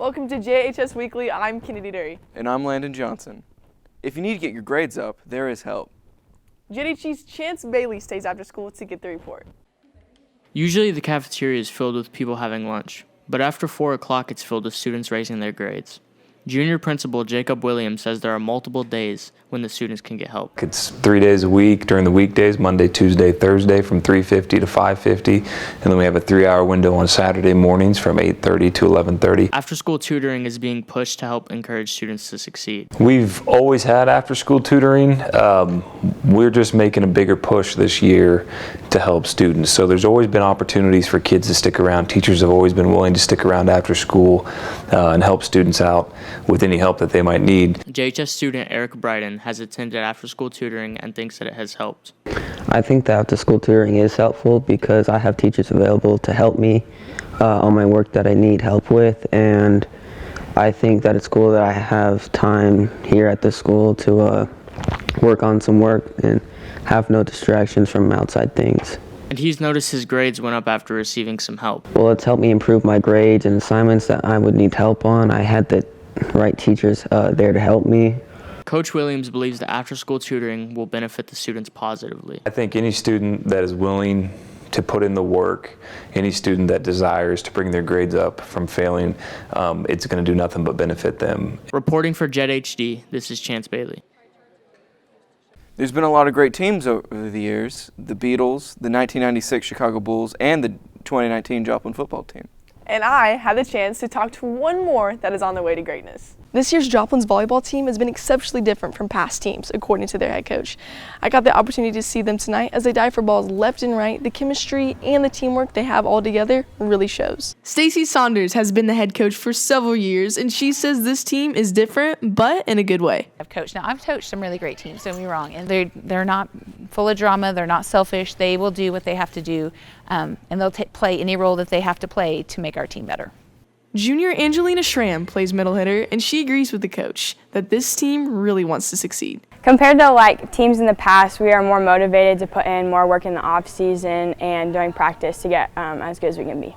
Welcome to JHS Weekly. I'm Kennedy Dury. And I'm Landon Johnson. If you need to get your grades up, there is help. JHS's Chance Bailey stays after school to get the report. Usually the cafeteria is filled with people having lunch, but after 4 o'clock it's filled with students raising their grades. Junior Principal Jacob Williams says there are multiple days when the students can get help. It's 3 days a week during the weekdays, Monday, Tuesday, Thursday from 3:50 to 5:50, and then we have a 3-hour window on Saturday mornings from 8:30 to 11:30. After-school tutoring is being pushed to help encourage students to succeed. We've always had after-school tutoring. We're just making a bigger push this year to help students. So there's always been opportunities for kids to stick around. Teachers have always been willing to stick around after school and help students out with any help that they might need. JHS student Eric Bryden has attended after-school tutoring and thinks that it has helped. I think that after-school tutoring is helpful because I have teachers available to help me on my work that I need help with, and I think that it's cool that I have time here at the school to work on some work and have no distractions from outside things. And he's noticed his grades went up after receiving some help. Well, it's helped me improve my grades and assignments that I would need help on. I had the right teachers there to help me. Coach Williams believes that after-school tutoring will benefit the students positively. I think any student that is willing to put in the work, any student that desires to bring their grades up from failing, it's going to do nothing but benefit them. Reporting for Jet HD, this is Chance Bailey. There's been a lot of great teams over the years. The Beatles, the 1996 Chicago Bulls, and the 2019 Joplin football team. And I had the chance to talk to one more that is on the way to greatness. This year's Joplin's volleyball team has been exceptionally different from past teams, according to their head coach. I got the opportunity to see them tonight as they dive for balls left and right. The chemistry and the teamwork they have all together really shows. Stacey Saunders has been the head coach for several years, and she says this team is different, but in a good way. I've coached some really great teams, don't get me wrong, and they're not full of drama, they're not selfish, they will do what they have to do, and they'll play any role that they have to play to make our team better. Junior Angelina Schramm plays middle hitter, and she agrees with the coach that this team really wants to succeed. Compared to teams in the past, we are more motivated to put in more work in the off season and during practice to get as good as we can be.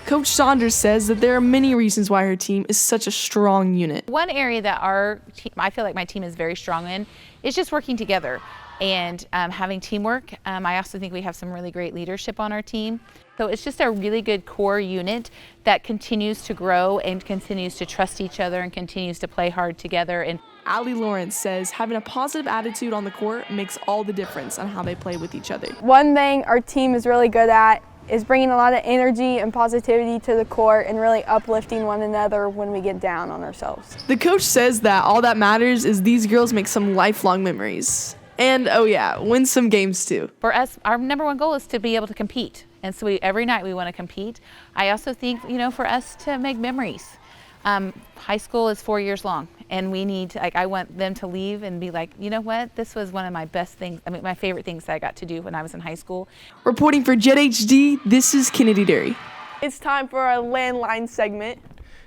Coach Saunders says that there are many reasons why her team is such a strong unit. One area that I feel like my team is very strong in is just working together and having teamwork. I also think we have some really great leadership on our team. So it's just a really good core unit that continues to grow and continues to trust each other and continues to play hard together. And Allie Lawrence says having a positive attitude on the court makes all the difference on how they play with each other. One thing our team is really good at is bringing a lot of energy and positivity to the court and really uplifting one another when we get down on ourselves. The coach says that all that matters is these girls make some lifelong memories. And oh yeah, win some games too. For us, our number one goal is to be able to compete. And so every night we want to compete. I also think, for us to make memories. High school is 4 years long, and we need to, I want them to leave and be like, you know what, this was one of my best things, my favorite things that I got to do when I was in high school. Reporting for Jet HD, this is Kennedy Dury. It's time for our landline segment.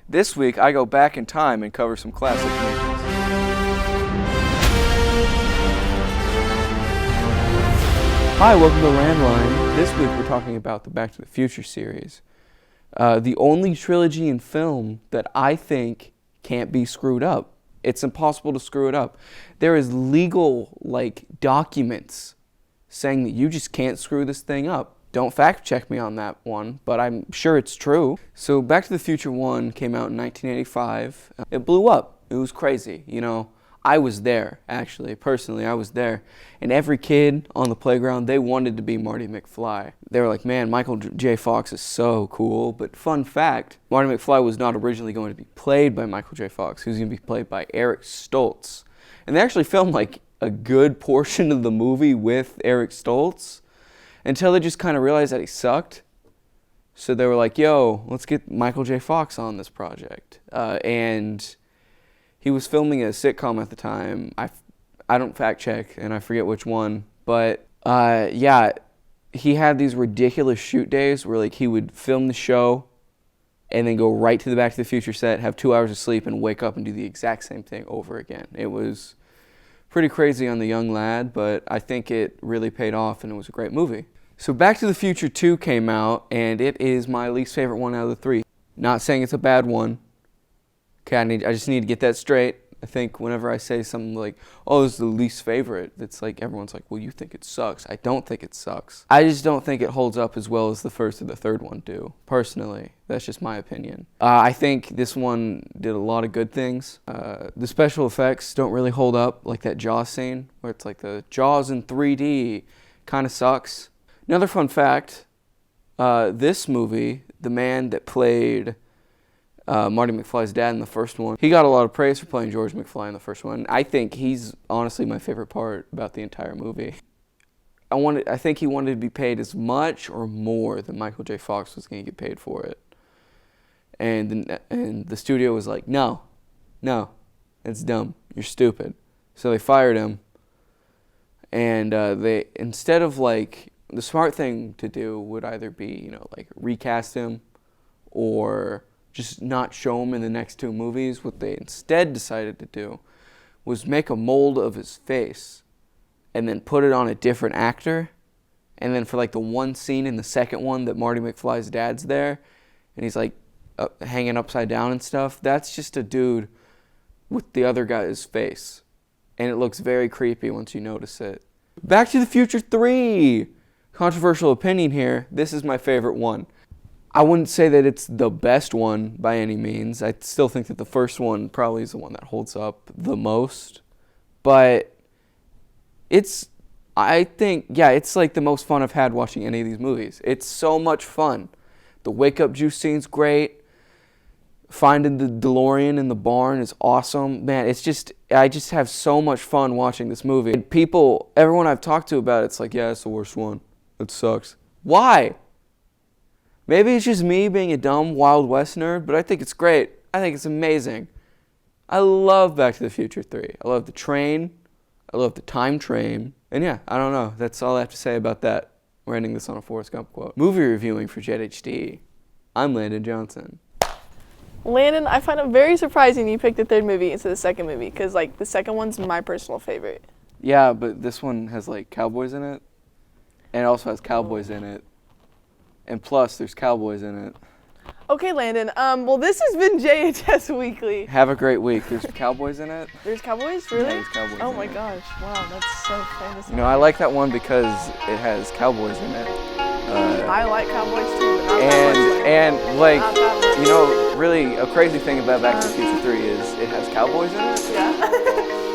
This week, I go back in time and cover some classic movies. Hi, welcome to Landline. This week we're talking about the Back to the Future series. The only trilogy in film that I think can't be screwed up. It's impossible to screw it up. There is legal documents saying that you just can't screw this thing up. Don't fact check me on that one, but I'm sure it's true. So Back to the Future 1 came out in 1985. It blew up. It was crazy, I was there, actually. Personally, I was there. And every kid on the playground, they wanted to be Marty McFly. They were like, man, Michael J. Fox is so cool. But fun fact, Marty McFly was not originally going to be played by Michael J. Fox. He was going to be played by Eric Stoltz. And they actually filmed a good portion of the movie with Eric Stoltz until they just kind of realized that he sucked. So they were like, yo, let's get Michael J. Fox on this project. And he was filming a sitcom at the time. I don't fact check, and I forget which one. But he had these ridiculous shoot days where he would film the show and then go right to the Back to the Future set, have 2 hours of sleep, and wake up and do the exact same thing over again. It was pretty crazy on the young lad, but I think it really paid off, and it was a great movie. So Back to the Future 2 came out, and it is my least favorite one out of the three. Not saying it's a bad one. Okay, I just need to get that straight. I think whenever I say something like, oh, this is the least favorite, it's like everyone's like, well, you think it sucks. I don't think it sucks. I just don't think it holds up as well as the first or the third one do, personally. That's just my opinion. I think this one did a lot of good things. The special effects don't really hold up, like that Jaws scene, where it's like the Jaws in 3D kind of sucks. Another fun fact, this movie, the man that played Marty McFly's dad in the first one, he got a lot of praise for playing George McFly in the first one. I think he's honestly my favorite part about the entire movie. I think he wanted to be paid as much or more than Michael J. Fox was going to get paid for it. And the studio was like, no, it's dumb. You're stupid. So they fired him. And they, instead of like, the smart thing to do would either be, like recast him or just not show him in the next two movies. What they instead decided to do was make a mold of his face and then put it on a different actor. And then for like the one scene in the second one that Marty McFly's dad's there and he's like hanging upside down and stuff, that's just a dude with the other guy's face. And it looks very creepy once you notice it. Back to the Future 3! Controversial opinion here. This is my favorite one. I wouldn't say that it's the best one by any means. I still think that the first one probably is the one that holds up the most. But I think, it's like the most fun I've had watching any of these movies. It's so much fun. The wake-up juice scene's great. Finding the DeLorean in the barn is awesome. Man, I just have so much fun watching this movie. And everyone I've talked to about it's like, yeah, it's the worst one. It sucks. Why? Maybe it's just me being a dumb Wild West nerd, but I think it's great. I think it's amazing. I love Back to the Future 3. I love the train. I love the time train. And yeah, I don't know. That's all I have to say about that. We're ending this on a Forrest Gump quote. Movie reviewing for JHD. I'm Landon Johnson. Landon, I find it very surprising you picked the third movie instead of the second movie, because like the second one's my personal favorite. Yeah, but this one has like cowboys in it. And it also has cowboys in it. And plus, there's cowboys in it. Okay, Landon. Well, this has been JHS Weekly. Have a great week. There's cowboys in it. There's cowboys? Really? Yeah, there's cowboys Oh in my it. gosh. Wow, that's so fantasy. I like that one because it has cowboys in it. I like cowboys too, but not that much. And like, Not that much. really a crazy thing about Back to the Future 3 is it has cowboys in it. Yeah.